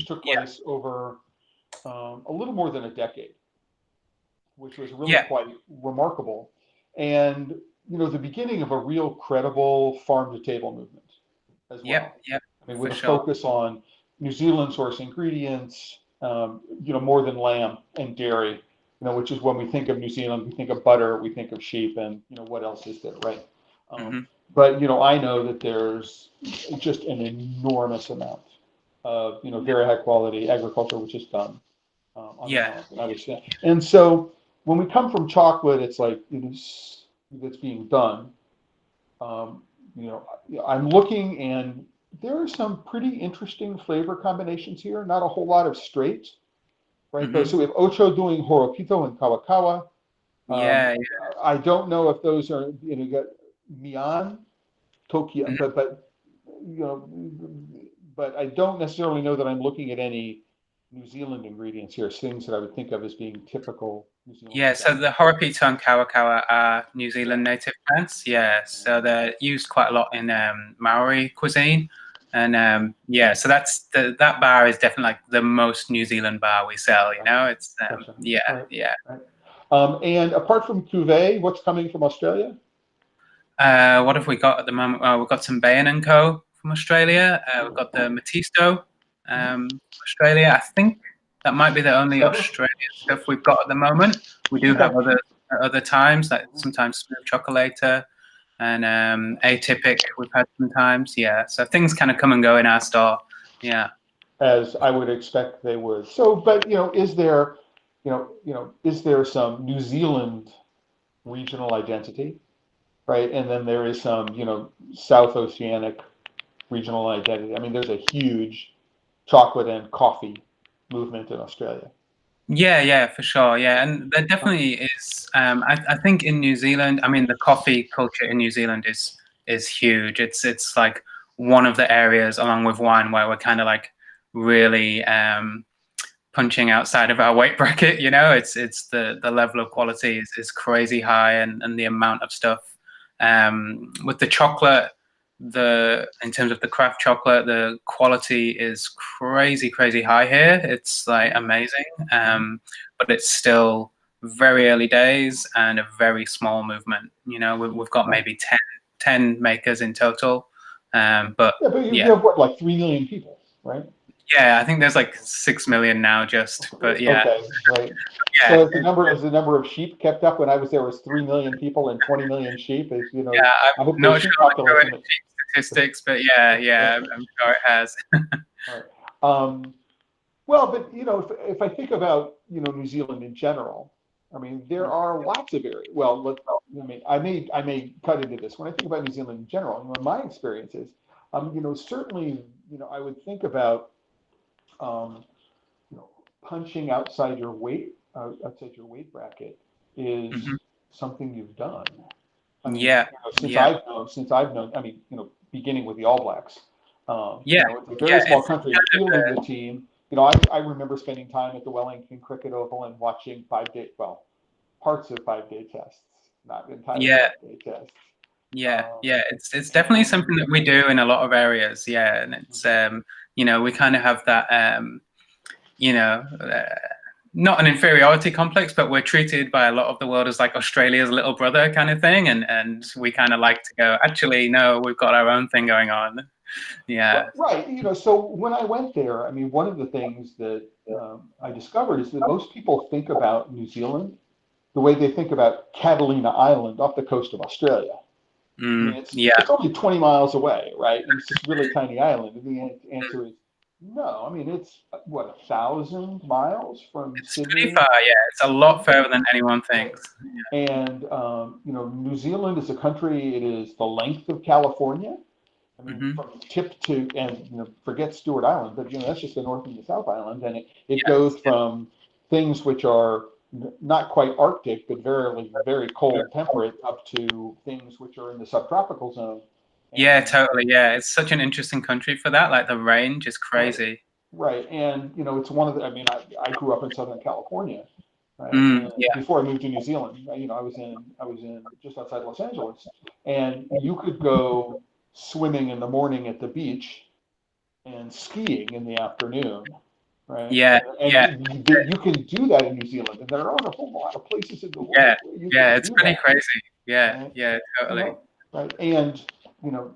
which took place over a little more than a decade, which was really Yeah. quite remarkable. And, the beginning of a real credible farm to table movement as Yep. well. Yep. I mean, For with a sure. focus on New Zealand source ingredients, more than lamb and dairy, which is when we think of New Zealand, we think of butter, we think of sheep, and, what else is there, right? Um, Hmm. but, I know that there's just an enormous amount of, very high quality agriculture, which is done on the Yeah. island. And I would say, and so when we come from chocolate, it's like it is that's being done. Um, you know, I'm looking, and there are some pretty interesting flavor combinations here. Not a whole lot of straight, right? But Hmm. so we have Ocho doing Horopito and Kawakawa. Um, Yeah. I don't know if those are, you got Mian, Tokyo, Yeah. but you know, but I don't necessarily know that I'm looking at any New Zealand ingredients here, things that I would think of as being typical New Zealand Yeah, so stuff. the Horopito and Kawakawa are New Yeah. Zealand native plants. Yeah, so they're used quite a lot in Maori cuisine, and so that bar is definitely like the most New Zealand bar we sell. It's Gotcha. yeah, All right. yeah. All right. And apart from cuvee, what's coming from Australia? What have we got at the moment? Well, we've got some Bain and Co from Australia. We've got the Matisto, Australia. I think that might be the only Several? Australian stuff we've got at the moment. We do Okay. have other times, like sometimes Smooth Chocolater and Atypic. We've had sometimes, yeah. So things kind of come and go in our store. Yeah. As I would expect they would. So, but is there some New Zealand regional identity, right? And then there is some, South Oceanic regional identity. I mean, there's a huge chocolate and coffee movement in Australia. Yeah, yeah, for sure. Yeah, and there definitely is. I think in New Zealand, I mean, the coffee culture in New Zealand is huge. It's like one of the areas, along with wine, where we're kind of like really punching outside of our weight bracket. It's the level of quality is crazy high, and the amount of stuff. With the chocolate, in terms of the craft chocolate, the quality is crazy high here. It's like amazing, but it's still very early days and a very small movement. We've got maybe 10 makers in total, but Yeah, but you yeah. have what, like 3 million people, right? Yeah, I think there's like 6 million now, but yeah, Okay, right. yeah, So as the number of sheep kept up when I was there was 3 million people and 20 million sheep. Is yeah. I I'm hope the not sheep sure on the population. current statistics, but yeah, I'm sure it has. All right. Well, but if I think about New Zealand in general, I mean there are lots of areas. Well, I may cut into this. When I think about New Zealand in general, my experiences, certainly I would think about um, punching outside your weight bracket is Mhm. something you've done. I mean, Yeah, since yeah, I've known, I mean, beginning with the All Blacks, yeah, it's a very yeah. small It's country, kind of fielding the team. I remember spending time at the Wellington Cricket Oval and watching parts of 5 day tests, not entire yeah, 5 day tests. Um, yeah. It's definitely something that we do in a lot of areas. Yeah, and it's we kind of have that you know. Not an inferiority complex, but we're treated by a lot of the world as like Australia's little brother kind of thing, and we kind of like to go. Actually, no, we've got our own thing going on. Yeah. right. So when I went there, I mean, one of the things that I discovered is that most people think about New Zealand the way they think about Catalina Island off the coast of Australia. I mean, Yeah. it's only 20 miles away, right? And it's this really tiny island. And the answer is no. I mean, it's what, 1,000 miles from It's pretty Sydney. far. Yeah, it's a lot further than anyone Right. thinks. And New Zealand is a country. It is the length of California. I mean, Hmm. from tip to, and forget Stewart Island, but that's just the North and the South Island, and it Yeah. goes from things which are not quite Arctic, but very cold, temperate, up to things which are in the subtropical zone. Yeah, And totally. Yeah, it's such an interesting country for that. Like the range is right, crazy. right, and it's one of the. I mean, I grew up in Southern California, right, and Yeah. before I moved to New Zealand, I was in just outside Los Angeles, and you could go swimming in the morning at the beach and skiing in the afternoon. right? Yeah, yeah, You can do that in New Zealand, and there aren't a whole lot of places in the yeah, world where you can yeah. It's do pretty that, crazy. Yeah, right? yeah, totally. Right. And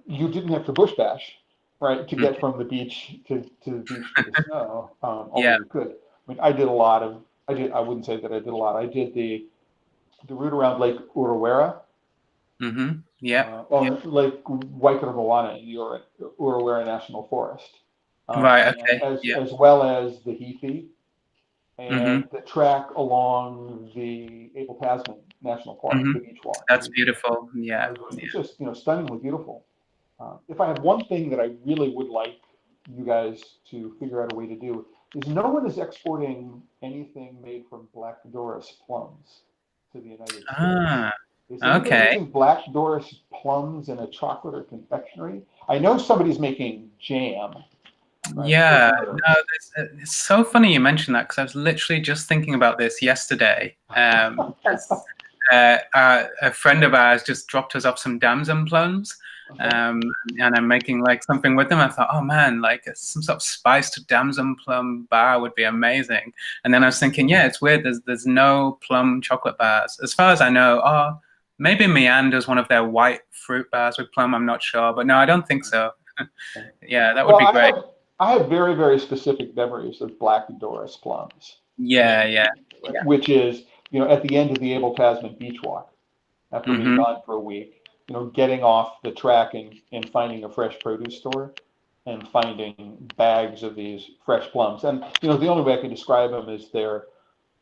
you didn't have to bush bash, right, to Mhm. get from the beach to the beach to the snow. Although Yeah. you could. I mean, I did a lot of. I did. I wouldn't say that I did a lot. I did the route around Lake Urewera, Yeah. Lake Waikaremoana in the Urewera National Forest, Right. and Okay. Yeah. as well as the Heathy and hmm the track along the Abel Tasman National Park, hmm the beach walk. That's beautiful. Yeah. Yeah. It's just stunningly beautiful. If I have one thing that I really would like you guys to figure out a way to do is no one is exporting anything made from Black Doris plums to the United States. Ah. Is anybody Okay. using Black Doris plums in a chocolate or confectionery? I know somebody's making jam, right? Yeah. Those. No. It's so funny you mentioned that because I was literally just thinking about this yesterday. 'Cause, a friend of ours just dropped us off some damson plums, Okay. and I'm making like something with them. I thought, oh man, like some sort of spiced damson plum bar would be amazing. And then I was thinking, yeah, it's weird. There's no plum chocolate bars as far as I know. Oh, maybe Meander's one of their white fruit bars with plum. I'm not sure, but no, I don't think so. Yeah, that would Well, be great. I have very, very specific memories of Black Doris plums. Yeah, yeah, yeah. Which is, at the end of the Abel Tasman beach walk, after being hmm gone for a week, getting off the track and finding a fresh produce store and finding bags of these fresh plums. And, the only way I can describe them is they're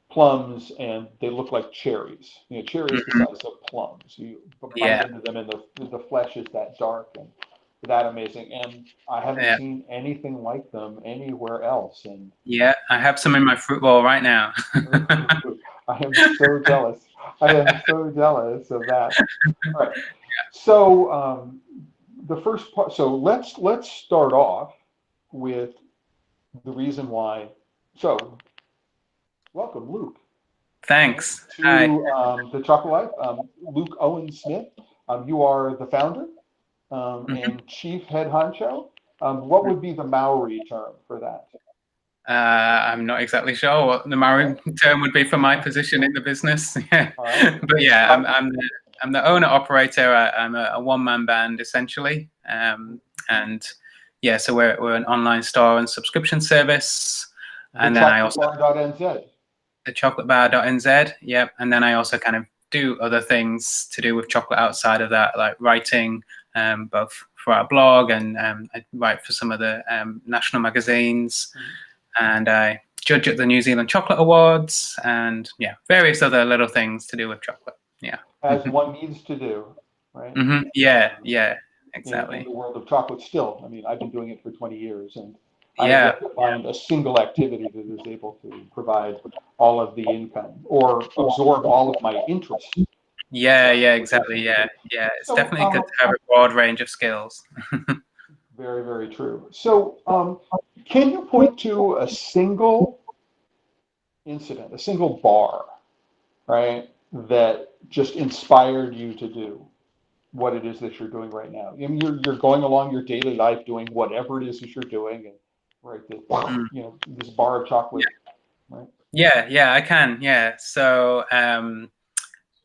plums and they look like cherries, cherries the hmm size of plums. You bite Yeah, into them and the flesh is that dark and that amazing. And I haven't yeah. seen anything like them anywhere else. And Yeah, I have some in my fruit bowl right now. I am so jealous. I am so jealous of that. All right. So the first part. So let's start off with the reason why. So welcome, Luke, Thanks. to Hi. the Chocolate Life. Luke Owen Smith. You are the founder Mhm. and chief head honcho. What would be the Maori term for that? I'm not exactly sure what the Maori term would be for my position in the business. Yeah. All right. But yeah, I'm the owner operator. I'm a one-man band essentially, and yeah, so we're an online store and subscription service, and then I also TheChocolateBar.NZ. TheChocolateBar.NZ. Yep, and then I also kind of do other things to do with chocolate outside of that, like writing, both for our blog and I write for some of the national magazines. And I judge at the New Zealand Chocolate Awards, and yeah, various other little things to do with chocolate. Yeah. As one needs to do, right? Yeah, yeah, In exactly. the world of chocolate still. I mean, I've been doing it for 20 years and I have Yeah, yet to find a single activity that is able to provide all of the income or absorb all of my interest. yeah, yeah, exactly. Yeah, yeah. It's So, definitely good to have a broad range of skills. very, very true. So, can you point to a single incident, a single bar, right, that just inspired you to do what it is that you're doing right now? I mean, you're going along your daily life doing whatever it is that you're doing, and right, Mm. this bar of chocolate, right? Yeah, yeah, I can. Yeah. So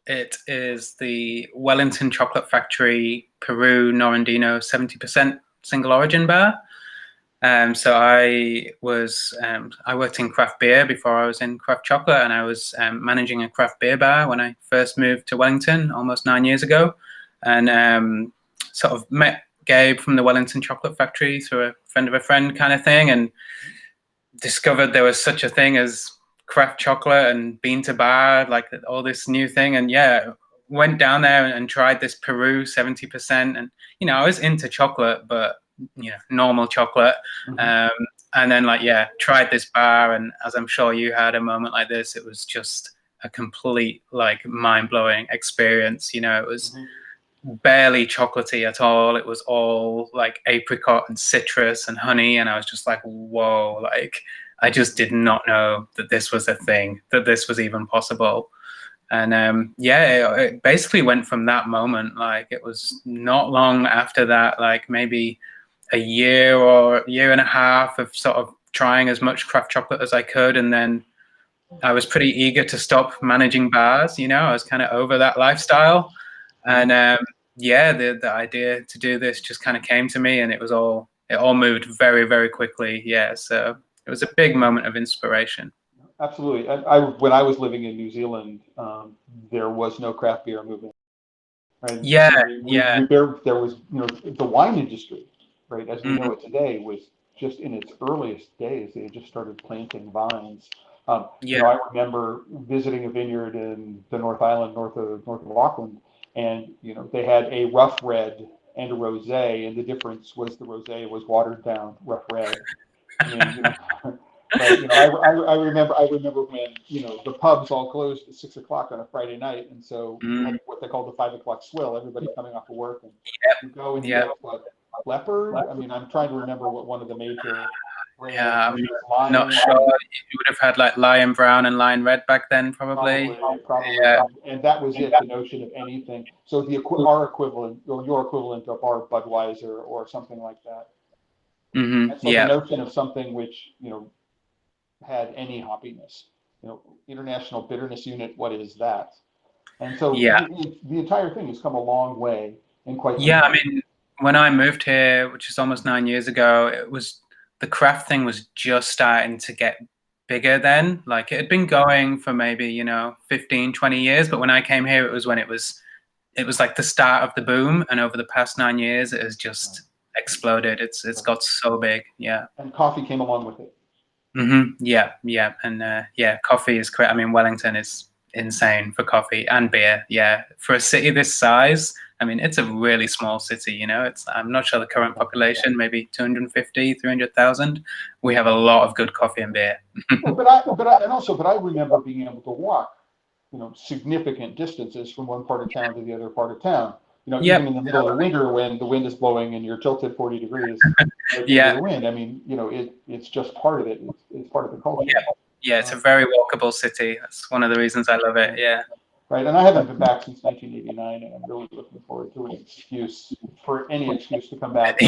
it is the Wellington Chocolate Factory Peru Norandino 70% single origin bar. So I worked in craft beer before I was in craft chocolate, and I was managing a craft beer bar when I first moved to Wellington almost 9 years ago, and sort of met Gabe from the Wellington Chocolate Factory through a friend of a friend kind of thing, and discovered there was such a thing as craft chocolate and bean to bar, like all this new thing. And yeah, went down there and tried this Peru 70%. And, I was into chocolate, but, normal chocolate. And then tried this bar. And as I'm sure you had a moment like this, it was just a complete mind blowing experience. It was barely chocolatey at all. It was all like apricot and citrus and honey, and I was just like, whoa, I just did not know that this was a thing, that this was even possible. And it basically went from that moment. It was not long after that, maybe a year or a year and a half of sort of trying as much craft chocolate as I could, and then I was pretty eager to stop managing bars. I was kind of over that lifestyle, and yeah, the idea to do this just kind of came to me, and it all moved very, very quickly. Yeah, so it was a big moment of inspiration. Absolutely. When I was living in New Zealand, there was no craft beer movement. Right. Yeah, There was, the wine industry, right, as we know it today, was just in its earliest days. They had just started planting vines. I remember visiting a vineyard in the North Island, north of Auckland, and they had a rough red and a rosé, and the difference was the rosé was watered down rough red. I mean, but I remember when the pubs all closed at 6 o'clock on a Friday night, and so you had what they called the 5 o'clock swill. Everybody coming off of work, and you go and you get what, leopard. I mean, I'm trying to remember what one of the major brands. Yeah, I'm not sure. You would have had like Lion Brown and Lion Red back then, probably. Probably. Yeah. And that was it. The notion of anything. So our equivalent, or your equivalent of our Budweiser or something like that. And so the notion of something which had any hoppiness, international bitterness unit, what is that? And so the entire thing has come a long way in quite some time. I mean, when I moved here, which is almost 9 years ago, the craft thing was just starting to get bigger then. Like, it had been going for maybe 15, 20 years, but when I came here, it was when it was like the start of the boom, and over the past 9 years it has just exploded. It's got so big. And coffee came along with it. Yeah, and coffee is great. I mean, Wellington is insane for coffee and beer. Yeah, for a city this size, I mean, it's a really small city. I'm not sure the current population, maybe 250, 300,000. We have a lot of good coffee and beer. But I remember being able to walk, significant distances from one part of town to the other part of town. Even in the middle of the winter when the wind is blowing and you're tilted 40 degrees. The wind. I mean, it's just part of it. It's part of the culture. Yeah, it's a very walkable city. That's one of the reasons I love it. Yeah. Right, and I haven't been back since 1989, and I'm really looking forward to any excuse to come back.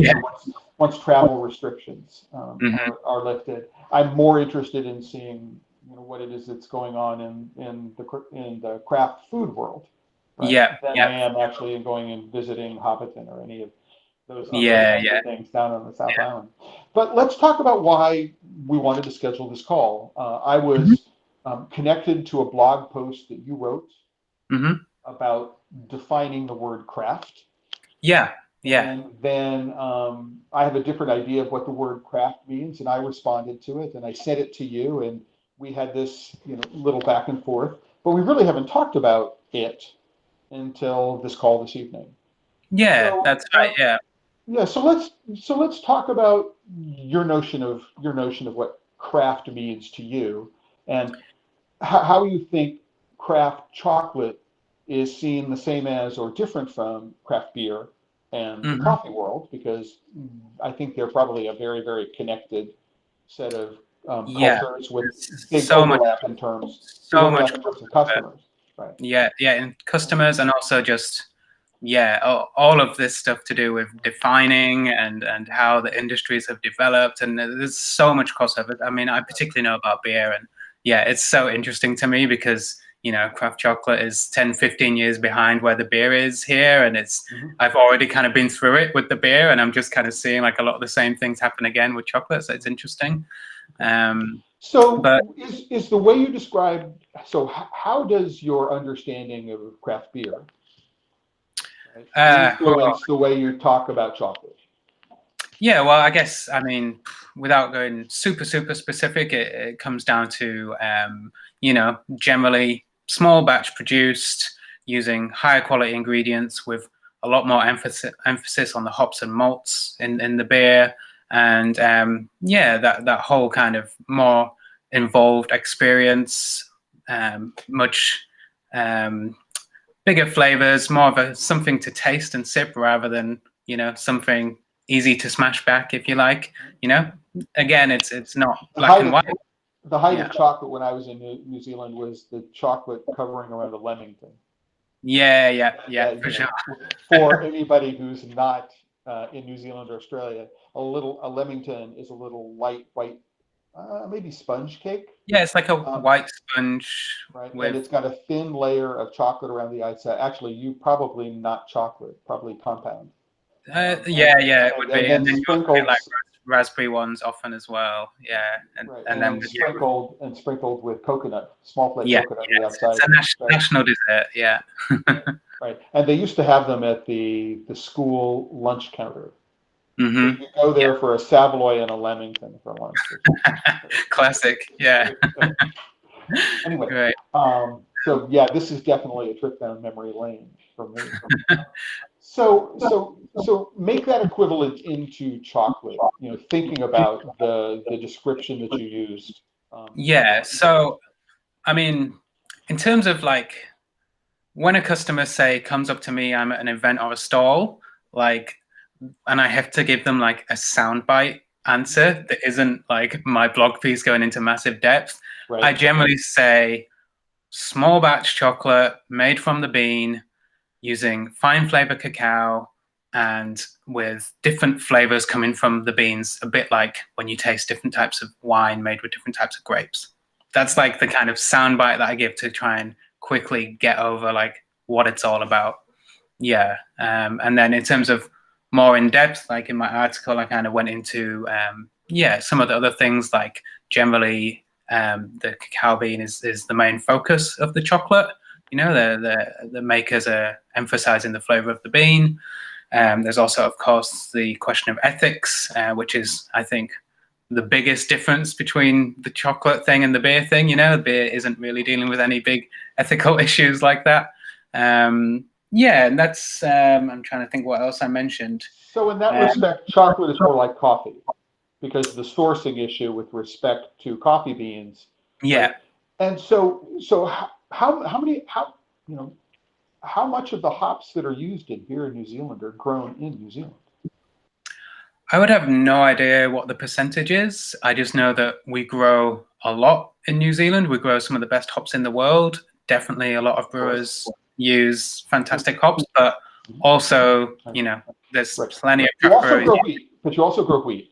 Once travel restrictions are lifted, I'm more interested in seeing what it is that's going on in the craft food world. Right, than I am actually going and visiting Hobbiton or any of those other things down on the South Island. But let's talk about why we wanted to schedule this call. I was connected to a blog post that you wrote about defining the word craft. And then I have a different idea of what the word craft means, and I responded to it, and I sent it to you, and we had this little back and forth, but we really haven't talked about it until this call this evening. That's right. So let's talk about your notion of what craft means to you, and how you think craft chocolate is seen the same as or different from craft beer and the coffee world, because I think they're probably a very, very connected set of cultures with big overlap in terms of customers. Right. And customers, and also just all of this stuff to do with defining and how the industries have developed, and there's so much crossover. I mean, I particularly know about beer, and it's so interesting to me because craft chocolate is 10, 15 years behind where the beer is here, and I've already kind of been through it with the beer, and I'm just kind of seeing like a lot of the same things happen again with chocolate, so it's interesting. Is the way you describe, so how does your understanding of craft beer influence the way you talk about chocolate? Well, I guess, I mean, without going super, super specific, it comes down to, generally small batch produced using higher quality ingredients with a lot more emphasis on the hops and malts in the beer. And that whole kind of more involved experience, much bigger flavors, more of something to taste and sip rather than something easy to smash back, if you like. Again, it's not black and white. The height of chocolate when I was in New Zealand was the chocolate covering around a Lemington. For sure. For anybody who's not in New Zealand or Australia, a Lemington is a little light white maybe sponge cake. Yeah, it's like a Um, white sponge right, and with. it's got a thin layer of chocolate around the outside. Actually, you probably not chocolate, probably compound. Yeah, yeah, it would And be, and then then you also get sprinkled, like raspberry ones often as well. Yeah, right, and and then then yeah, sprinkled with coconut, small flake yeah, coconut on yeah. the It's outside, a right? national dessert. Yeah. Right, right. And they used to have them at the school lunch counter. So Hmm. you go Yeah. there for a Savoy and a Lemington for lunch. Classic. Yeah. Anyway, Great. so yeah, this is definitely a trip down memory lane for me. So make that equivalent into chocolate. You know, thinking about the description that you used. Yeah. So, I mean, in terms of like when a customer say comes up to me, I'm at an event or a stall, like, and I have to give them like a soundbite answer that isn't like my blog piece going into massive depth, I Right. generally say small batch chocolate made from the bean using fine flavor cacao and with different flavors coming from the beans, a bit like when you taste different types of wine made with different types of grapes. That's like the kind of soundbite that I give to try and quickly get over like what it's all about. Yeah. And then in terms of more in depth, like in my article, I kind of went into yeah, some of the other things like generally the cacao bean is the main focus of the chocolate. You know, the makers are emphasizing the flavor of the bean. There's also, of course, the question of ethics, which is, I think, the biggest difference between the chocolate thing and the beer thing. You know, the beer isn't really dealing with any big ethical issues like that. Yeah, and that's. I'm trying to think what else I mentioned. So in that Um, respect, chocolate is more like coffee because the sourcing issue with respect to coffee beans, yeah, right? And so how many how you know how much of the hops that are used in here in New Zealand are grown in New Zealand? I would have no idea what the percentage is. I just know that we grow a lot in New Zealand. We grow some of the best hops in the world. Definitely a lot of Of course. brewers use fantastic hops, but also, you know, there's Right. plenty of You craft also breweries. grow wheat, but you also grow wheat,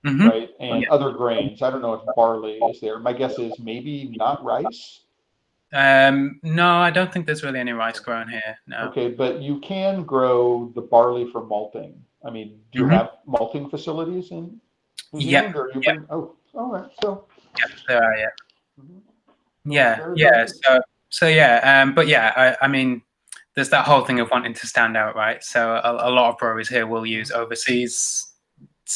Hmm. right? And Yeah. other grains. I don't know if barley is there. My guess is maybe not rice. No, I don't think there's really any rice grown here. No. Okay, but you can grow the barley for malting. I mean, do you Hmm. have malting facilities in New Yep. Zealand, or you Yep. bring? Oh, all right. So, Yep. There are. Yeah. mhm. So Yeah. very, very Yeah. good. So yeah. But yeah, I mean, there's that whole thing of wanting to stand out, right? So a lot of breweries here will use overseas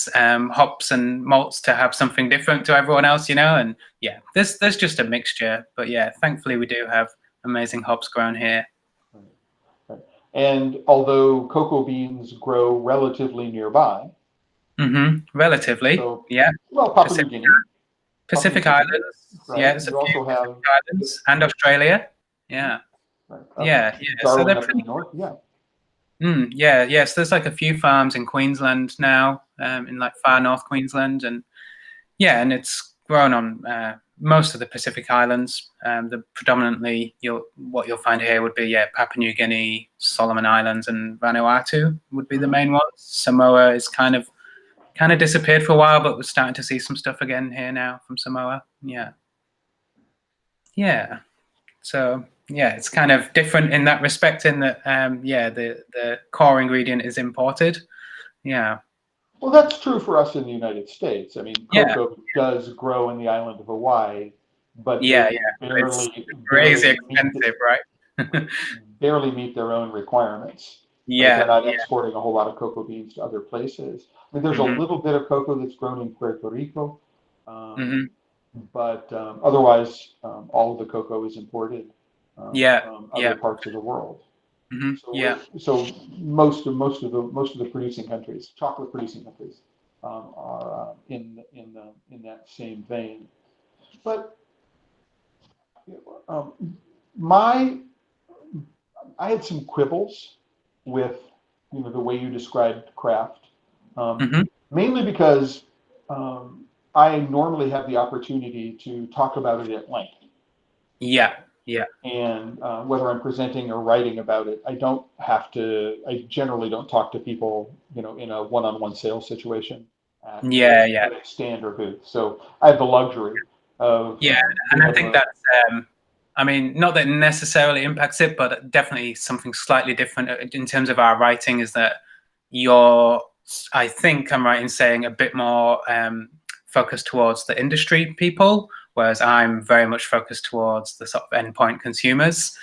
hops and malts to have something different to everyone else, you know. And yeah, there's just a mixture. But yeah, thankfully we do have amazing hops grown here. Right, right. And although cocoa beans grow relatively nearby, Relatively, so yeah. well, Papua New Pacific, Guinea, Pacific Guinea, Islands, yeah, right? there's a You few also Pacific have Islands and Australia. mhm, Yeah, right, yeah, yeah. So Darwin they're up in the pretty. north. Yeah. Yeah, yeah. So there's like a few farms in Queensland now, in like far north Queensland, and yeah, and it's grown on most of the Pacific Islands. The predominantly what you'll find here would be Papua New Guinea, Solomon Islands, and Vanuatu would be the Mhm. main ones. Samoa is kind of disappeared for a while, but we're starting to see some stuff again here now from Samoa. Yeah, yeah. So yeah, it's kind of different in that respect. In that yeah, the core ingredient is imported. Yeah, Well, that's true for us in the United States. I mean, yeah, cocoa does grow in the island of Hawaii, but yeah, they yeah. It's crazy barely meet expensive, right? barely meet their own requirements, right? They're Yeah, not yeah. exporting a whole lot of cocoa beans to other places. I mean, there's a Hmm. little bit of cocoa that's grown in Puerto Rico, um, Hmm. but otherwise, all of the cocoa is imported Yeah, from other yeah. parts of the world. So Yeah. most of the producing countries, chocolate producing countries, are in that same vein. But um, my I had some quibbles with the way you described craft, um, Hmm. mainly because I normally have the opportunity to talk about it at length. Yeah, yeah. And whether I'm presenting or writing about it, I don't have to. I generally don't talk to people, in a one-on-one sales situation. Yeah. at a stand or booth. So I have the luxury of Yeah, being and I able think to. that's, I mean, not that it necessarily impacts it, but definitely something slightly different in terms of our writing is that you're, I think I'm right in saying, a bit more focused towards the industry people, whereas I'm very much focused towards the sort of endpoint consumers,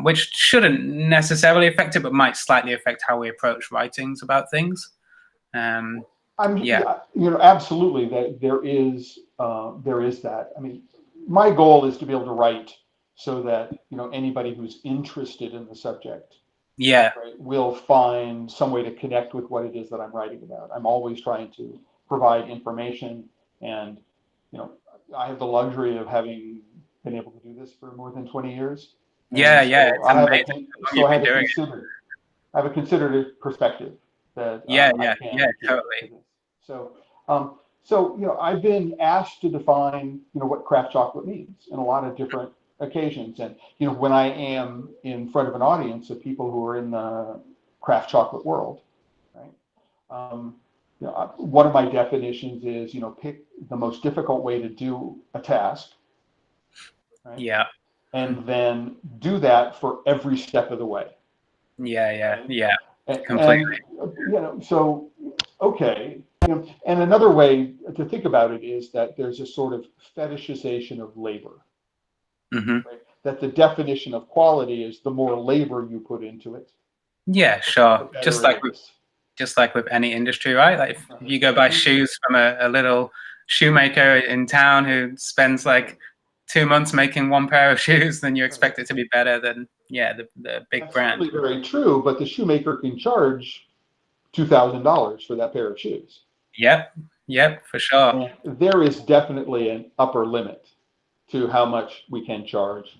which shouldn't necessarily affect it, but might slightly affect how we approach writings about things. Yeah. Absolutely that there is that. I mean, my goal is to be able to write so that anybody who's interested in the subject, Yeah. right, will find some way to connect with what it is that I'm writing about. I'm always trying to provide information, and I have the luxury of having been able to do this for more than 20 years, and Yeah, so it's amazing how long you've been doing it. I have a considered perspective that Yeah, I yeah, can give to totally. this. So, I've been asked to define, what craft chocolate means in a lot of different occasions. And, when I am in front of an audience of people who are in the craft chocolate world, right? One of my definitions is, pick the most difficult way to do a task, right? Yeah. And then do that for every step of the way. Yeah, Right? yeah, completely. And so, okay. And another way to think about it is that there's a sort of fetishization of labor, right? That the definition of quality is the more labor you put into it, Yeah, the sure. better it is. Just like with any industry, right? Like if you go buy shoes from a little shoemaker in town who spends like 2 months making one pair of shoes, then you expect it to be better than the big That's brand. certainly very true, but the shoemaker can charge $2,000 for that pair of shoes. Yep, for sure. And there is definitely an upper limit to how much we can charge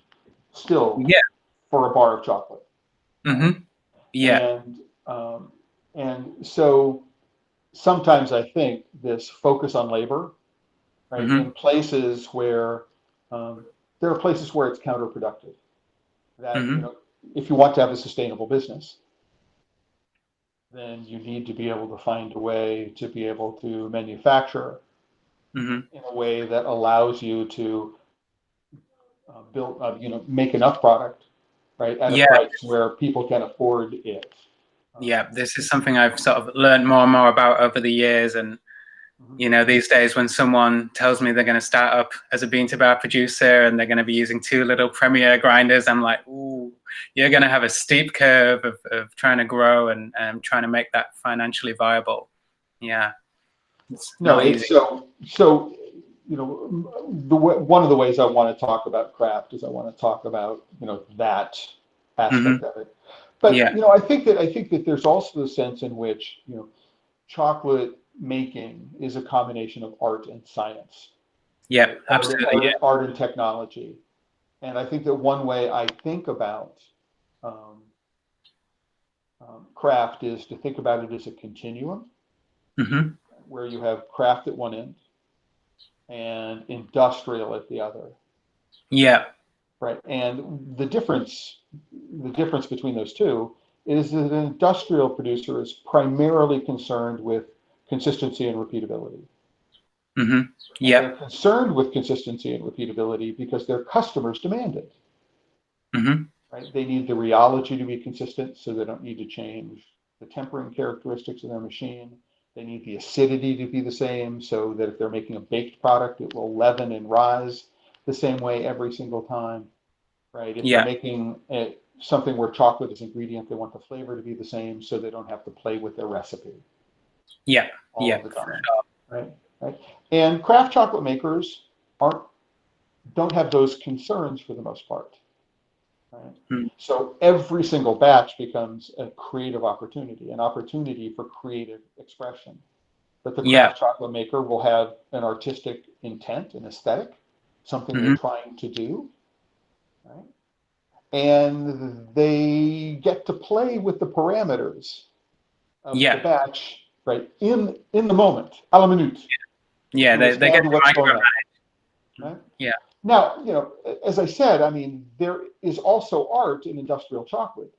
still for a bar of chocolate. Yeah. And so sometimes I think this focus on labor, right, in places where there are places where it's counterproductive. That if you want to have a sustainable business, then you need to be able to find a way to be able to manufacture in a way that allows you to build, make enough product, right, at a price where people can afford it. Yeah, this is something I've sort of learned more and more about over the years. And, these days when someone tells me they're going to start up as a bean to bar producer and they're going to be using 2 little Premier grinders, I'm like, ooh, you're going to have a steep curve of trying to grow and trying to make that financially viable. Yeah. It's not easy. So, one of the ways I want to talk about craft is I want to talk about, that aspect of it. But, I think that there's also the sense in which, chocolate making is a combination of art and science. Yeah, right? absolutely. Art and technology. And I think that one way I think about craft is to think about it as a continuum, where you have craft at one end and industrial at the other. Yeah. Right. And the difference between those two is that an industrial producer is primarily concerned with consistency and repeatability. They're concerned with consistency and repeatability because their customers demand it. Right? They need the rheology to be consistent, so they don't need to change the tempering characteristics of their machine. They need the acidity to be the same, so that if they're making a baked product, it will leaven and rise the same way every single time. Right? If they're making something where chocolate is ingredient, they want the flavor to be the same, so they don't have to play with their recipe. All of the time. Right? And craft chocolate makers don't have those concerns for the most part. Right? So every single batch becomes a creative opportunity, an opportunity for creative expression. But the craft chocolate maker will have an artistic intent, an aesthetic, something they're trying to do. Right? And they get to play with the parameters of the batch, right, in the moment, à la minute. Yeah, they get to micromanage. Right? Yeah. Now, as I said, I mean, there is also art in industrial chocolate.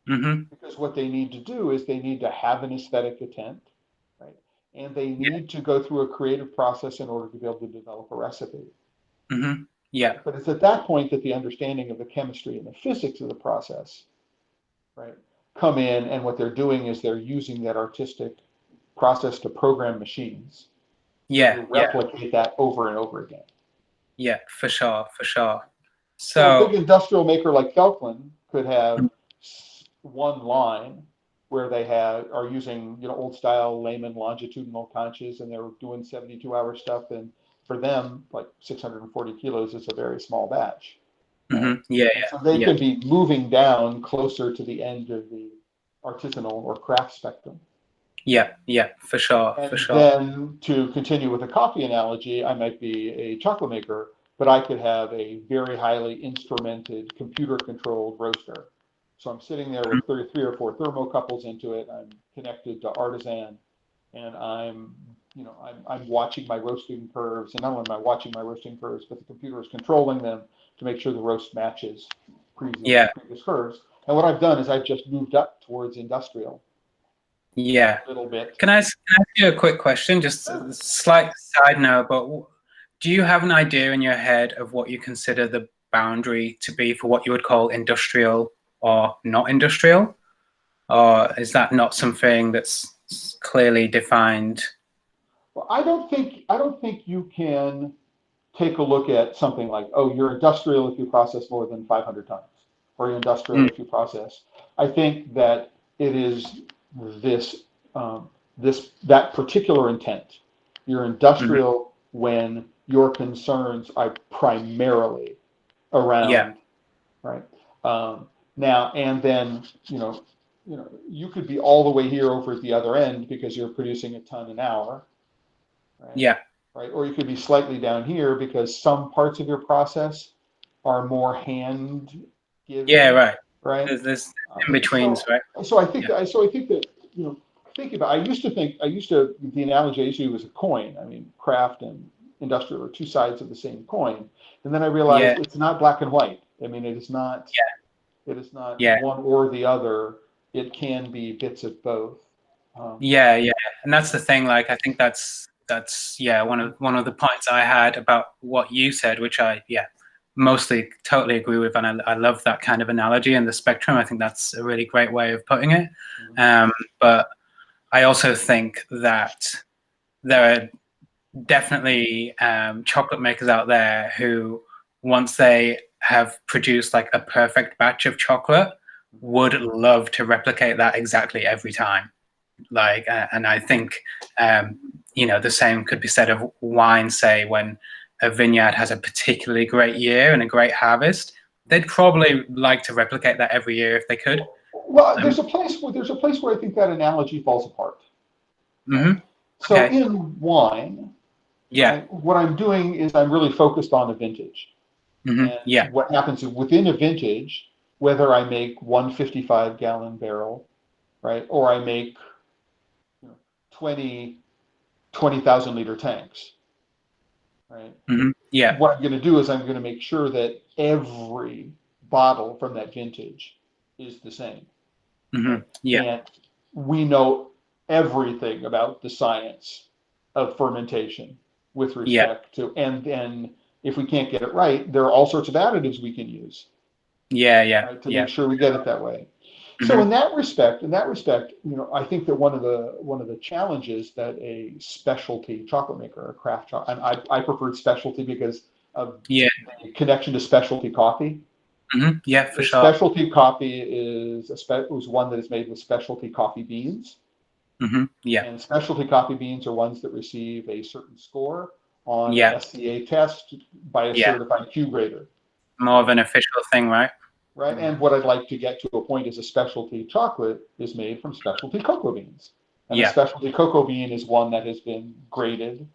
Because what they need to do is they need to have an aesthetic intent, right? and they Yeah. need to go through a creative process in order to be able to develop a recipe. Yeah. But it's at that point that the understanding of the chemistry and the physics of the process, right, come in, and what they're doing is they're using that artistic process to program machines Yeah. to Yeah. replicate that over and over again. Yeah. For sure. For sure. So a big So. industrial maker like Felkland could have one line where they are using, old style Lehman longitudinal conches, and they're doing 72-hour stuff. And for them, like 640 kilos is a very small batch, right? Yeah. And so they Yeah. can be moving down closer to the end of the artisanal or craft spectrum. Yeah. Yeah. For sure. For And sure. then to continue with the coffee analogy, I might be a chocolate maker, but I could have a very highly instrumented, computer controlled roaster. So I'm sitting there with 33 or 4 thermocouples into it. I'm connected to Artisan, and I'm watching my roasting curves. And not only am I watching my roasting curves, but the computer is controlling them to make sure the roast matches Yeah. previous curves. And what I've done is I've just moved up towards industrial Yeah. a little bit. Can I ask you a quick question? Just a slight side note, but do you have an idea in your head of what you consider the boundary to be for what you would call industrial or not industrial? Or is that not something that's clearly defined? Well, I don't think you can take a look at something like, oh, you're industrial if you process more than 500 tons, or you're industrial if you process. I think that it is this that particular intent. You're industrial when your concerns are primarily Yeah. around, right? Now and then, you could be all the way here over at the other end because you're producing a ton an hour, right? Yeah. Right? Or you could be slightly down here because some parts of your process are more hand Yeah. given, Right. right? There's in betweens, So, right? so I think that, think about. The analogy I used to use was a coin. I mean, craft and industrial are two sides of the same coin. And then I realized Yeah. it's not black and white. I mean, it is not. It is not Yeah. one or the other. It can be bits of both. Yeah. Yeah. And that's the thing. Like, I think that's one of the points I had about what you said, which I mostly totally agree with, and I love that kind of analogy and the spectrum. I think that's a really great way of putting it. But I also think that there are definitely chocolate makers out there who, once they have produced like a perfect batch of chocolate, would love to replicate that exactly every time. Like, and I think the same could be said of wine. Say when a vineyard has a particularly great year and a great harvest, they'd probably like to replicate that every year if they could. Well, there's a place where I think that analogy falls apart. So Okay. in wine, Yeah. right, what I'm doing is I'm really focused on a vintage. And Yeah. what happens is within a vintage, whether I make one 55-gallon barrel, right, or I make 20 20,000 liter tanks, right? Yeah. What I'm going to do is I'm going to make sure that every bottle from that vintage is the same. Yeah. And we know everything about the science of fermentation with respect to, and then if we can't get it right, there are all sorts of additives we can use, Yeah. right, to make sure we get it that way. So in that respect, I think that one of the challenges that a specialty chocolate maker, a craft chocolate, and I preferred specialty because of the connection to specialty coffee. Yeah, for sure. Specialty coffee is one that is made with specialty coffee beans. Yeah. And specialty coffee beans are ones that receive a certain score on an SCA test by a certified Q grader. More of an official thing, right? Right. And what I'd like to get to a point is a specialty chocolate is made from specialty cocoa beans. And a specialty cocoa bean is one that has been graded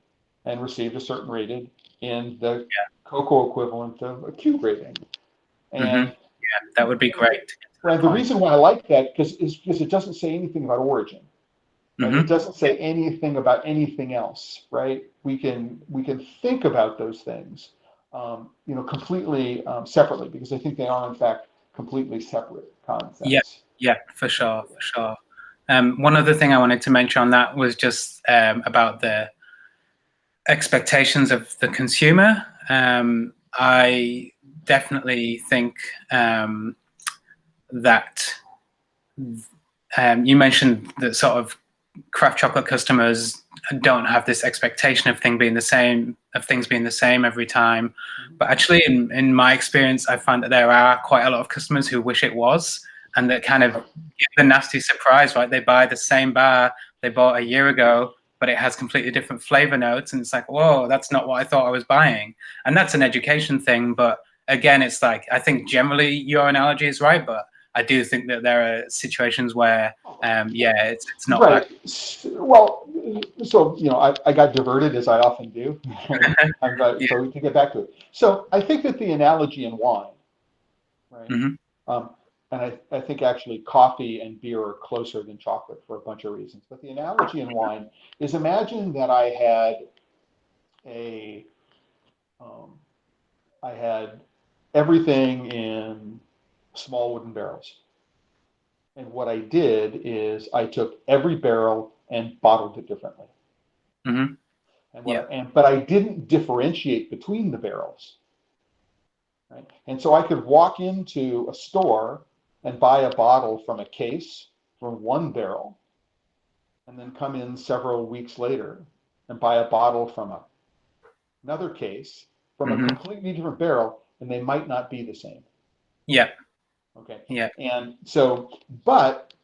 and received a certain rating in the cocoa equivalent of a Q grading. And that would be great. And the reason why I like that is because it doesn't say anything about origin. Right? It doesn't say anything about anything else, right? We can think about those things, completely separately, because I think they are in fact completely separate concepts. Yeah, for sure. One other thing I wanted to mention on that was just about the expectations of the consumer. I definitely think that you mentioned that sort of craft chocolate customers don't have this expectation of things being the same every time. But actually, in my experience, I find that there are quite a lot of customers who wish it was, and that kind of get the nasty surprise, right? They buy the same bar they bought a year ago, but it has completely different flavor notes, and it's like, whoa, that's not what I thought I was buying. And that's an education thing, but again, it's like, I think generally your analogy is right, but I do think that there are situations where, it's not Right. that. Well, so I got diverted as I often do. Yeah. So to get back to it. So I think that the analogy in wine, right? Hmm. Um, and I think actually coffee and beer are closer than chocolate for a bunch of reasons. But the analogy in wine is, imagine that a um, I had everything in small wooden barrels. And what I did is I took every barrel and bottled it differently. Hmm. Yeah. But I didn't differentiate between the barrels, right? And so I could walk into a store and buy a bottle from a case from one barrel, and then come in several weeks later and buy a bottle from another case from a Hmm. completely different barrel, and they might not be the same. Yeah. Okay. Yeah. And so, but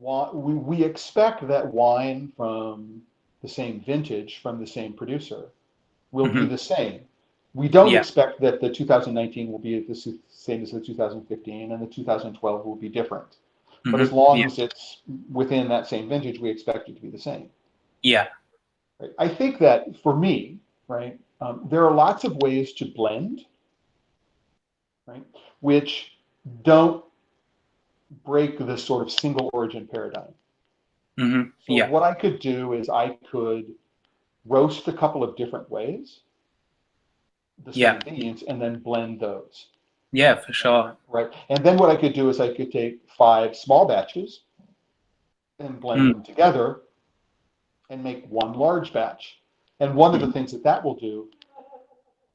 we expect that wine from the same vintage, from the same producer, will be Hmm. the same. We don't Yeah. expect that the 2019 will be the same as the 2015, and the 2012 will be different. But Hmm. as long Yeah. as it's within that same vintage, we expect it to be the same. Yeah. Right? I think that for me, right, there are lots of ways to blend, right, which don't break the sort of single origin paradigm. Hmm. So Yeah. what I could do is I could roast a couple of different ways the Yeah. same beans and then blend those. Yeah, for sure. Right. And then what I could do is I could take 5 small batches and blend Mm. them together and make one large batch. And one of the Hmm. things that that will do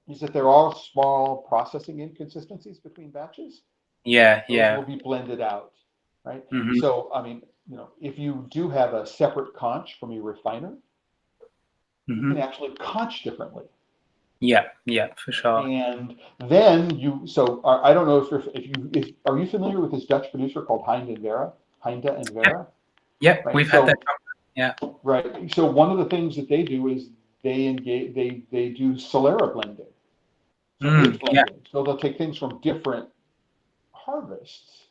is that there are small processing inconsistencies between batches. Yeah. Those will Yeah. be blended out, right? Hmm. So, I mean, if you do have a separate conch from your refiner, you Hmm. can actually conch differently. Yeah. Yeah, for sure. And then I don't know are you familiar with this Dutch producer called Heinde and Yeah. Vera, Yeah. right? We've had that. So, Yeah. right. So one of the things that they do is they do Solera blending. So age Yeah. blending. So they'll take things from different harvests,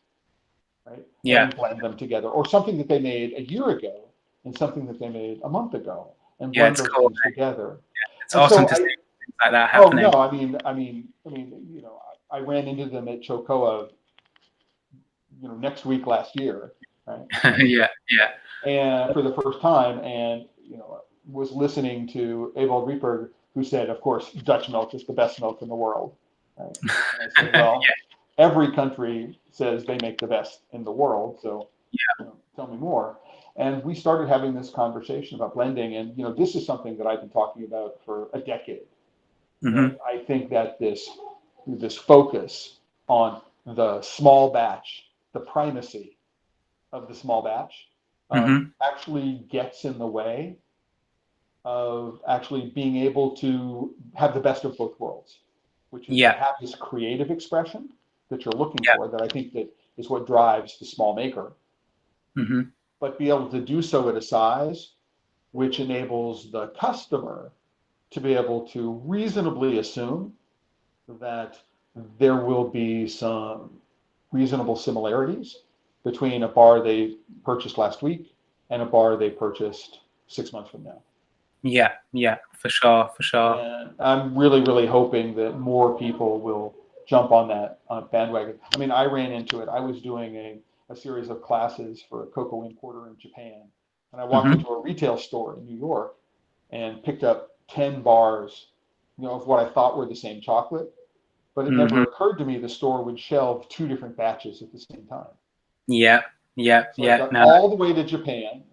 right? Yeah. And blend them together. Or something that they made a year ago and something that they made a month ago and Yeah. blend It's those cool. things together. It's And awesome so to see things like that oh no, happening. I ran into them at Chocoa, next week last year, right? Yeah. Yeah. And for the first time, and was listening to Ewald Rieper, who said, of course, Dutch milk is the best milk in the world. Right? And I said, well, every country says they make the best in the world, so tell me more. And we started having this conversation about blending, and this is something that I've been talking about for a decade. Hmm. That I think that this focus on the small batch, the primacy of the small batch, Hmm. actually gets in the way of actually being able to have the best of both worlds, which is to Yeah. have this creative expression that you're looking Yeah. for, that I think that is what drives the small maker, Hmm. but be able to do so at a size which enables the customer to be able to reasonably assume that there will be some reasonable similarities between a bar they purchased last week and a bar they purchased 6 months from now. Yeah. Yeah, for sure. For sure. And I'm really, really hoping that more people will jump on that bandwagon. I mean, I ran into it. I was doing a series of classes for a cocoa importer in Japan. And I walked Hmm. into a retail store in New York and picked up 10 bars, of what I thought were the same chocolate. But it never Hmm. occurred to me the store would shelve 2 different batches at the same time. Yeah. Yeah, So I yeah, got no, all the way to Japan,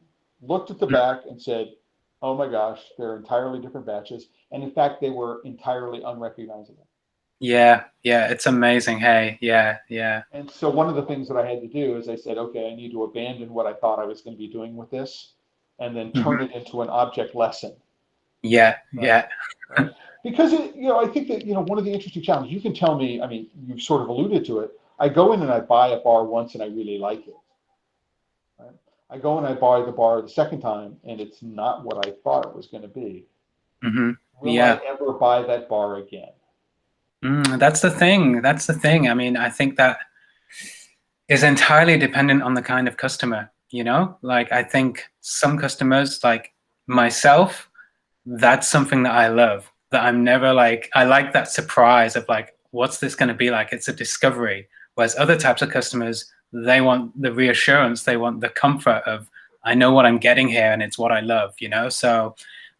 looked at the back and said, oh my gosh, they're entirely different batches. And in fact, they were entirely unrecognizable. yeah, yeah, it's amazing. Hey, yeah, yeah. And so one of the things that I had to do is I said, okay, I need to abandon what I thought I was going to be doing with this and then turn Mhm. it into an object lesson. Yeah, Right. yeah. Right. Because I think that, one of the interesting challenges, you can tell me, I mean, you've sort of alluded to it. I go in and I buy a bar once and I really like it. Right? I go and I buy the bar the second time and it's not what I thought it was going to be. Hmm. Will I Yeah. ever buy that bar again? That's the thing. That's the thing. I mean, I think that is entirely dependent on the kind of customer, Like, I think some customers, like myself, that's something that I love. That I'm never like, I like that surprise of like, what's this going to be like? It's a discovery. Whereas other types of customers, they want the reassurance, they want the comfort of, I know what I'm getting here and it's what I love. So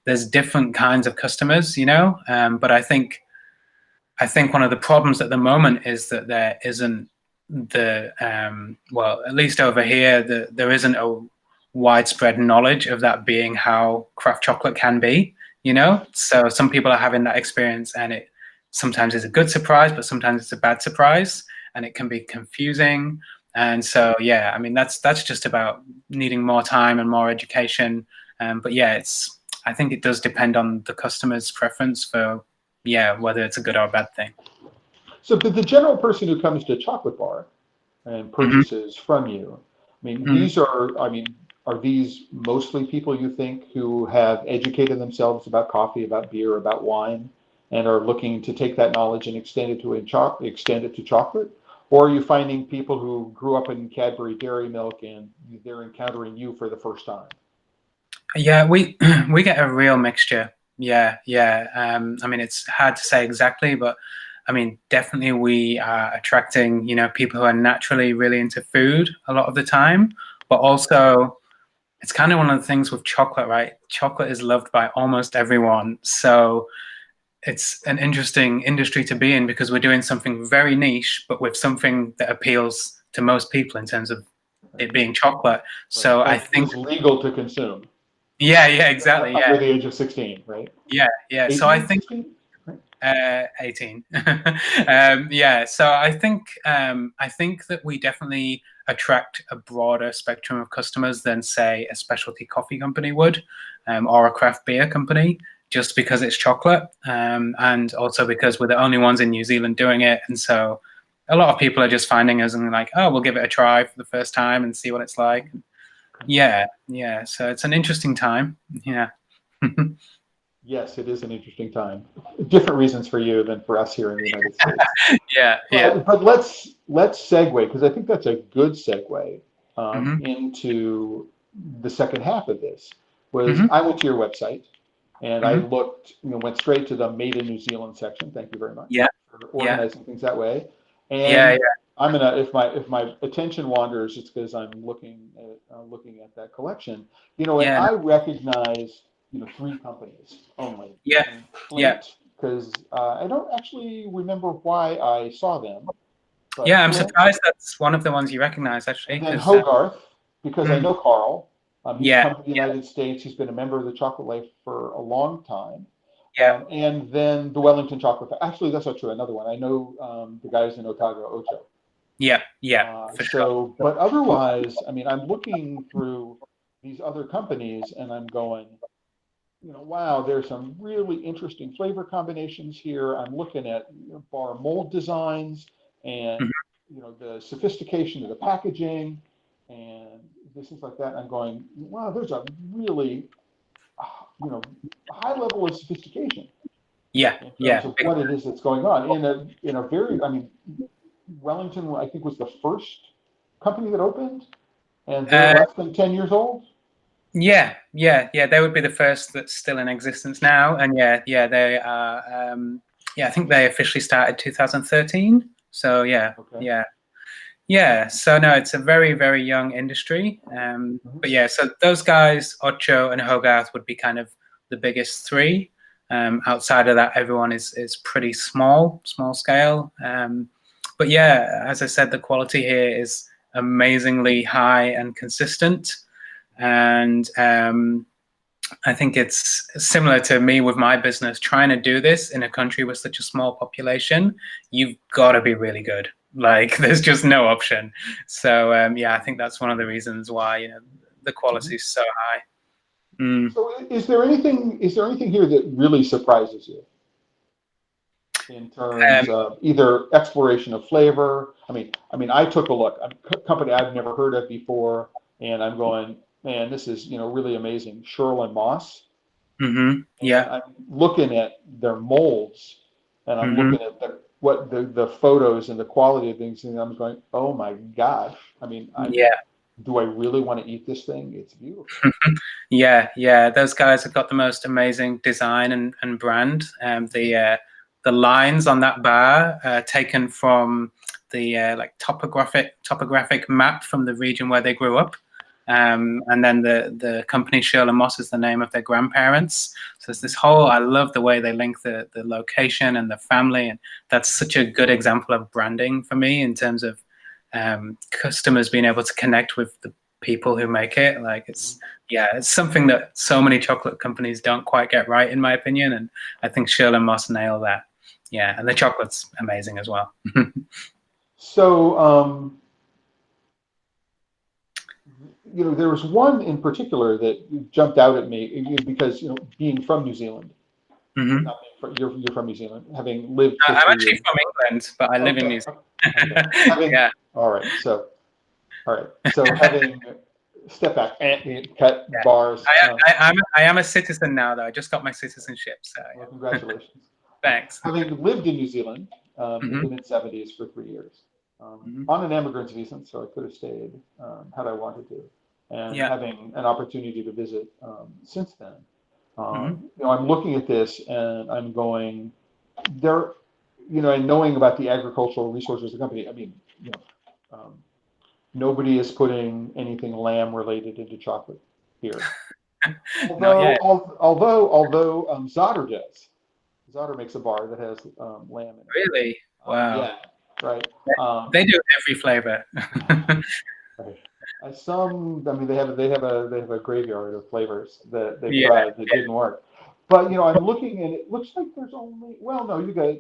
there's different kinds of customers, But I think one of the problems at the moment is that there isn't well, at least over here, there isn't a widespread knowledge of that being how craft chocolate can be. So some people are having that experience, and it sometimes is a good surprise, but sometimes it's a bad surprise, and it can be confusing. And so, yeah, I mean, that's just about needing more time and more education. But yeah, I think it does depend on the customer's preference for, yeah, whether it's a good or a bad thing. So the general person who comes to a chocolate bar and Hmm. purchases from you, I mean, Hmm. are these mostly people you think who have educated themselves about coffee, about beer, about wine, and are looking to take that knowledge and extend it to chocolate? Or are you finding people who grew up in Cadbury Dairy Milk and they're encountering you for the first time? Yeah, we we get a real mixture. Yeah, yeah. I mean, it's hard to say exactly, but I mean, definitely we are attracting, people who are naturally really into food a lot of the time, but also it's kind of one of the things with chocolate, right? Chocolate is loved by almost everyone. So it's an interesting industry to be in because we're doing something very niche, but with something that appeals to most people in terms of Right. it being chocolate. Right. So I And think, it's legal to consume yeah, yeah, exactly. under Yeah, the age of 16, right? yeah, yeah. So I 18, think 16? Right. 18. Okay. Yeah. So I think that we definitely attract a broader spectrum of customers than, say, a specialty coffee company would, or a craft beer company, just because it's chocolate, and also because we're the only ones in New Zealand doing it, and so a lot of people are just finding us and like, oh, we'll give it a try for the first time and see what it's like. Yeah, yeah. So it's an interesting time. Yeah. Yes, it is an interesting time. Different reasons for you than for us here in the United States. Yeah, yeah. But let's segue because I think that's a good segue Hmm. into the second half of this. Was Hmm. I went to your website and I Hmm. looked, went straight to the Made in New Zealand section. Thank you very much Yeah, for yeah, organizing things that way. yeah, And I'm gonna if my attention wanders, it's because I'm looking at that collection. And yeah, I recognize three companies only. yeah, And yeah, Flint, because I don't actually remember why I saw them, but yeah. I'm Flint, surprised that's one of the ones you recognize, actually, and then because Hogarth, because I mm, know Carl. He's yeah, come to the United States. He's been a member of the Chocolate Life for a long time. yeah, And then the Wellington Chocolate. Actually, that's not true. Another one. I know the guys in Otago, Ocho. yeah, yeah, for sure. But otherwise, I mean, I'm looking through these other companies and I'm going, wow, there's some really interesting flavor combinations here. I'm looking at bar mold designs and Mhm. the sophistication of the packaging and things like that. I'm going, wow, there's a really high level of sophistication Yeah, in terms yeah, of what it is that's going on in a very. I mean, Wellington, I think, was the first company that opened, and they're uh, less than 10 years old. yeah, yeah, yeah. They would be the first that's still in existence now, and yeah, yeah, they are. Yeah, I think they officially started 2013. So yeah, Okay. yeah. Yeah, so no, it's a very, very young industry. But Mhm. yeah, so those guys, Ocho and Hogarth, would be kind of the biggest three. Outside of that, everyone is pretty small scale. But yeah, as I said, the quality here is amazingly high and consistent. And I think it's similar to me with my business, trying to do this in a country with such a small population. You've got to be really good. Like, there's just no option. So yeah, I think that's one of the reasons why, you know, the quality is so high. So is there anything here that really surprises you in terms of either exploration of flavor? I mean, I took a look. A company I've never heard of before, and I'm going, man, this is, you know, really amazing. Sherlin Moss. Yeah. And I'm looking at their molds, and I'm looking at the photos and the quality of things, and I'm going, oh my gosh. I mean, Yeah. do I really want to eat this thing? It's beautiful. Yeah. Those guys have got the most amazing design and brand. The lines on that bar taken from the like topographic map from the region where they grew up. And then the company Sherlin Moss is the name of their grandparents. So it's this whole, I love the way they link the location and the family, and that's such a good example of branding for me in terms of customers being able to connect with the people who make it. Like, it's something that so many chocolate companies don't quite get right, in my opinion, and I think Sherlin Moss nail that. Yeah, and the chocolate's amazing as well. So, you know, there was one in particular that jumped out at me because, you know, being from New Zealand, not being you're from New Zealand, having lived. I'm actually from England, but I live in New Zealand. Yeah. All right. So having step back and cut bars. I am a citizen now, though. I just got my citizenship. So well, congratulations. Thanks. Having lived in New Zealand in the mid-'70s for 3 years on an immigrant's visa, so I could have stayed had I wanted to, and having an opportunity to visit since then. You know, I'm looking at this and I'm going, there, you know, and knowing about the agricultural resources of the company, I mean, you know, nobody is putting anything lamb related into chocolate here. Although Zotter does. Zotter makes a bar that has lamb in it. Really? Wow. Yeah. Right. They do every flavor. Right. I mean, they have a graveyard of flavors that they tried that didn't work. But, you know, I'm looking and it looks like there's only, well, no, you got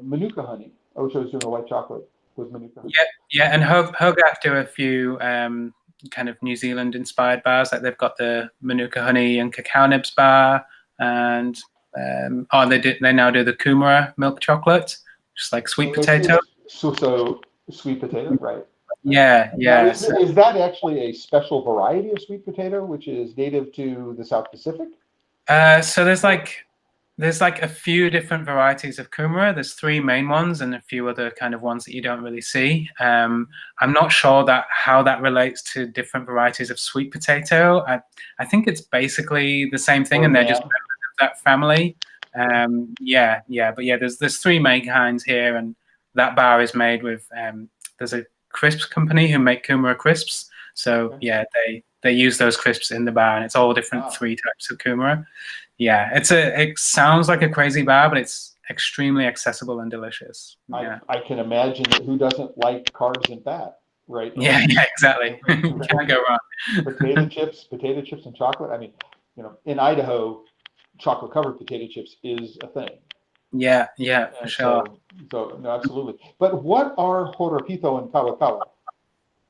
Manuka honey. Ocho is doing a white chocolate with Manuka honey. Yeah, and Hogarth do a few kind of New Zealand inspired bars. Like, they've got the Manuka honey and cacao nibs bar, and they now do the Kumara milk chocolate, just like sweet potato. So sweet potato, right? Yeah. Now, is that actually a special variety of sweet potato, which is native to the South Pacific? So there's like a few different varieties of kumara. There's 3 main ones and a few other kind of ones that you don't really see. I'm not sure how that relates to different varieties of sweet potato. I think it's basically the same thing, and they're just members of that family. But yeah, there's 3 main kinds here, and that bar is made with there's a crisps company who make kumara crisps. So yeah, they use those crisps in the bar, and it's all different 3 types of kumara. Yeah, it sounds like a crazy bar, but it's extremely accessible and delicious. Yeah. I can imagine that who doesn't like carbs and fat, right? Yeah, exactly. Can't go wrong. Potato chips and chocolate. I mean, you know, in Idaho, chocolate covered potato chips is a thing. Yeah, for sure. So no, absolutely. But what are Horopito and Kawakawa?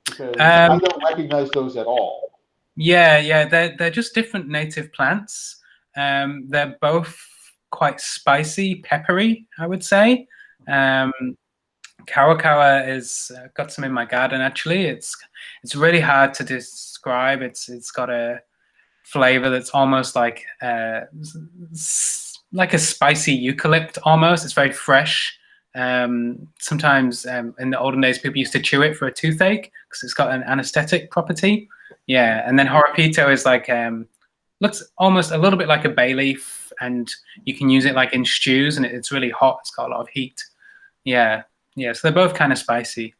Because I don't recognize those at all. Yeah, they're just different native plants. They're both quite spicy, peppery, I would say. Kawakawa is got some in my garden actually. It's really hard to describe. It's got a flavor that's almost like a spicy eucalypt almost. It's very fresh. Sometimes in the olden days, people used to chew it for a toothache because it's got an anesthetic property. Yeah, and then Horopito is like looks almost a little bit like a bay leaf, and you can use it like in stews, and it's really hot. It's got a lot of heat. Yeah. So they're both kind of spicy.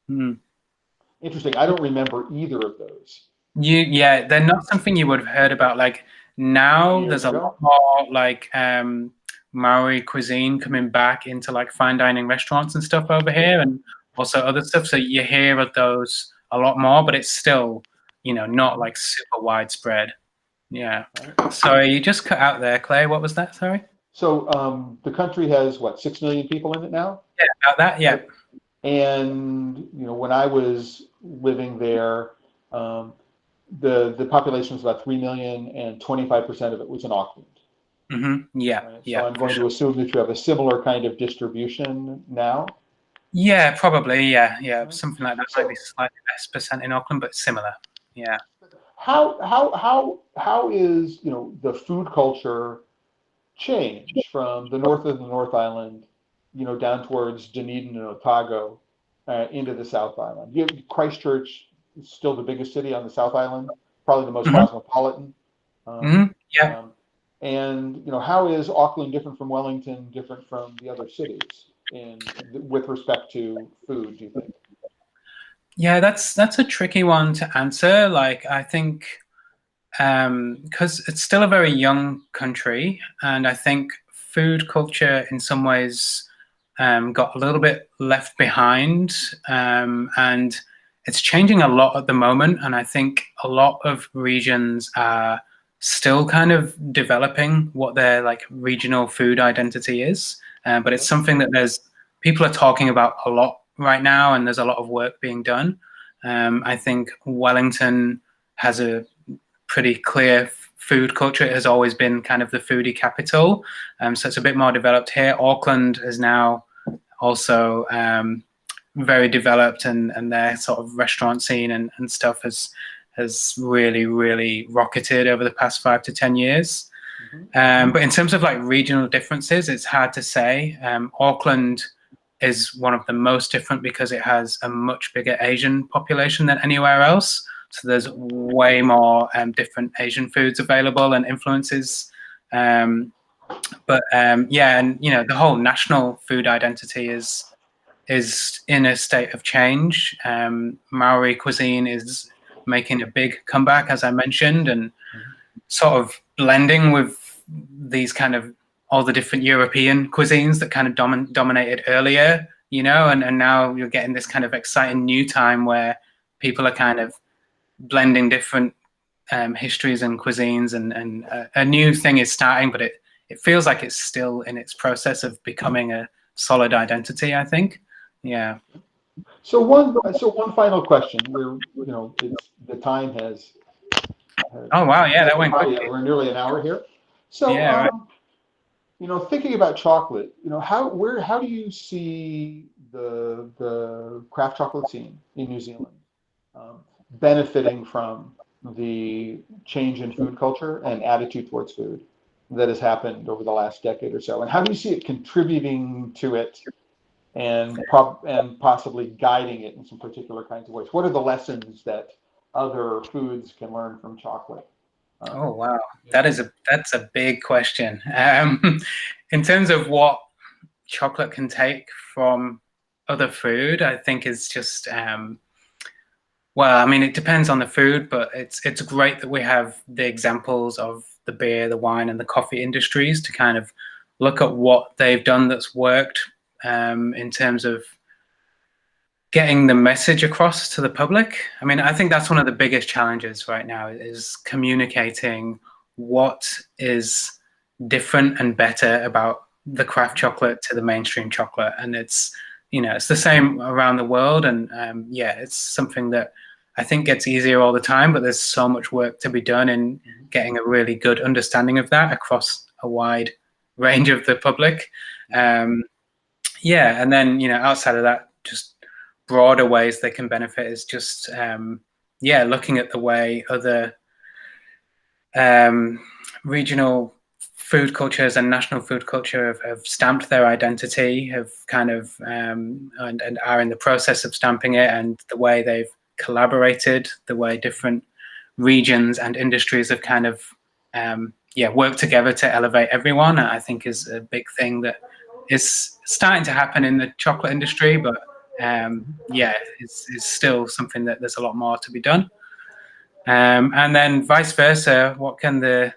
Interesting. I don't remember either of those. They're not something you would have heard about. Like, now there's a lot more like Maori cuisine coming back into like fine dining restaurants and stuff over here, and also other stuff. So you hear of those a lot more, but it's still, not like super widespread. Yeah. Sorry, you just cut out there, Clay. What was that? Sorry. So the country has what, 6 million people in it now? Yeah, about that. Yeah. Right. And when I was living there, the population was about 3 million, and 25% of it was in Auckland. Yeah. Right? So Yeah. I'm going to assume that you have a similar kind of distribution now. Yeah, probably. Yeah. Yeah. Right? Something like that. Might be So slightly less percent in Auckland, but similar. Yeah. how is the food culture change from the north of the North Island, down towards Dunedin and Otago, into the South Island? Christchurch is still the biggest city on the South Island, probably the most hmm cosmopolitan. Um, Yeah. um, and how is Auckland different from Wellington, different from the other cities with respect to food, do you think? Yeah, that's a tricky one to answer. Like, I think because it's still a very young country, and I think food culture in some ways got a little bit left behind, and it's changing a lot at the moment. And I think a lot of regions are still kind of developing what their like regional food identity is. But it's something that people are talking about a lot right now, and there's a lot of work being done. I think Wellington has a pretty clear food culture. It has always been kind of the foodie capital, so it's a bit more developed here. Auckland is now also very developed, and their sort of restaurant scene and stuff has really rocketed over the past 5 to 10 years. But in terms of like regional differences, it's hard to say. Auckland is one of the most different because it has a much bigger Asian population than anywhere else. So there's way more different Asian foods available and influences. But yeah, and the whole national food identity is in a state of change. Maori cuisine is making a big comeback, as I mentioned, and sort of blending with these kind of all the different European cuisines that kind of dominated earlier, and now you're getting this kind of exciting new time where people are kind of blending different histories and cuisines, and a new thing is starting, but it feels like it's still in its process of becoming a solid identity, I think. Yeah. So one final question. The time has. Oh wow, yeah, that went Probably, quickly. we're nearly an hour here. So, Yeah, right. thinking about chocolate, how do you see the craft chocolate scene in New Zealand benefiting from the change in food culture and attitude towards food that has happened over the last decade or so? And how do you see it contributing to it and possibly guiding it in some particular kinds of ways? What are the lessons that other foods can learn from chocolate? Oh wow, that's a big question. In terms of what chocolate can take from other food, I think is just well, I mean, it depends on the food, but it's great that we have the examples of the beer, the wine, and the coffee industries to kind of look at what they've done that's worked in terms of getting the message across to the public. I mean, I think that's one of the biggest challenges right now is communicating what is different and better about the craft chocolate to the mainstream chocolate. And it's the same around the world. And yeah, it's something that I think gets easier all the time, but there's so much work to be done in getting a really good understanding of that across a wide range of the public. Yeah, and then outside of that, just broader ways they can benefit is just looking at the way other regional food cultures and national food culture have stamped their identity, have kind of and are in the process of stamping it, and the way they've collaborated, the way different regions and industries have kind of worked together to elevate everyone, I think is a big thing that is starting to happen in the chocolate industry, but it's still something that there's a lot more to be done. And then vice versa, what can the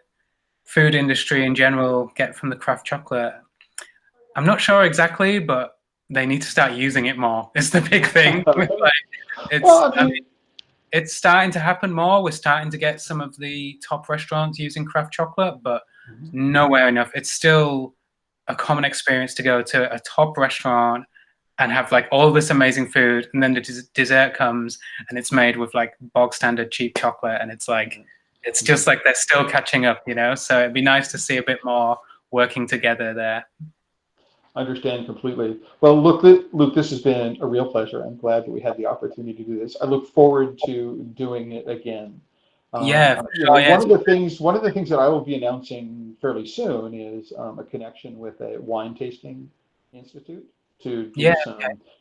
food industry in general get from the craft chocolate? I'm not sure exactly, but they need to start using it more. It's the big thing. Like, Well, I I mean, mean, it's starting to happen more. We're starting to get some of the top restaurants using craft chocolate, but nowhere enough. It's still a common experience to go to a top restaurant and have like all this amazing food, and then the dessert comes and it's made with like bog standard cheap chocolate, and it's like it's just like they're still catching up, you know. So it'd be nice to see a bit more working together there. understand completely. Well, Luke, this has been a real pleasure. I'm glad that we had the opportunity to do this. I look forward to doing it again. Yeah, for You know, sure. Yeah, one of the things that I will be announcing fairly soon is a connection with a wine tasting institute to do yeah, some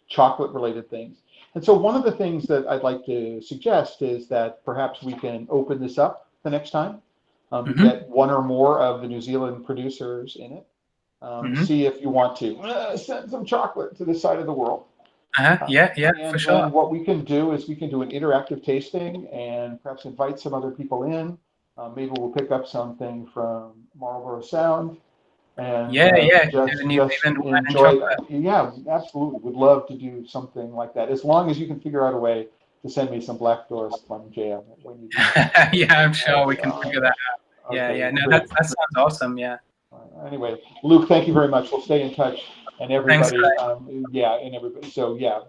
chocolate-related things. And so, one of the things that I'd like to suggest is that perhaps we can open this up the next time, hmm get one or more of the New Zealand producers in it, hmm see if you want to send some chocolate to this side of the world. Yeah, yeah, for And sure. then what we can do is we can do an interactive tasting and perhaps invite some other people in. Maybe we'll pick up something from Marlborough Sound and Yeah, yeah. Do the New just Zealand wine and enjoy chocolate. that. Yeah, absolutely. Would love to do something like that, as long as you can figure out a way to send me some Black Forest Plum Jam when you do that. Yeah, I'm All sure right. we can figure that out. Yeah, Okay. yeah. No, Great. that sounds awesome. Yeah. Anyway, Luke, thank you very much. We'll stay in touch, and Thanks, everybody, guys. yeah, and everybody. So yeah,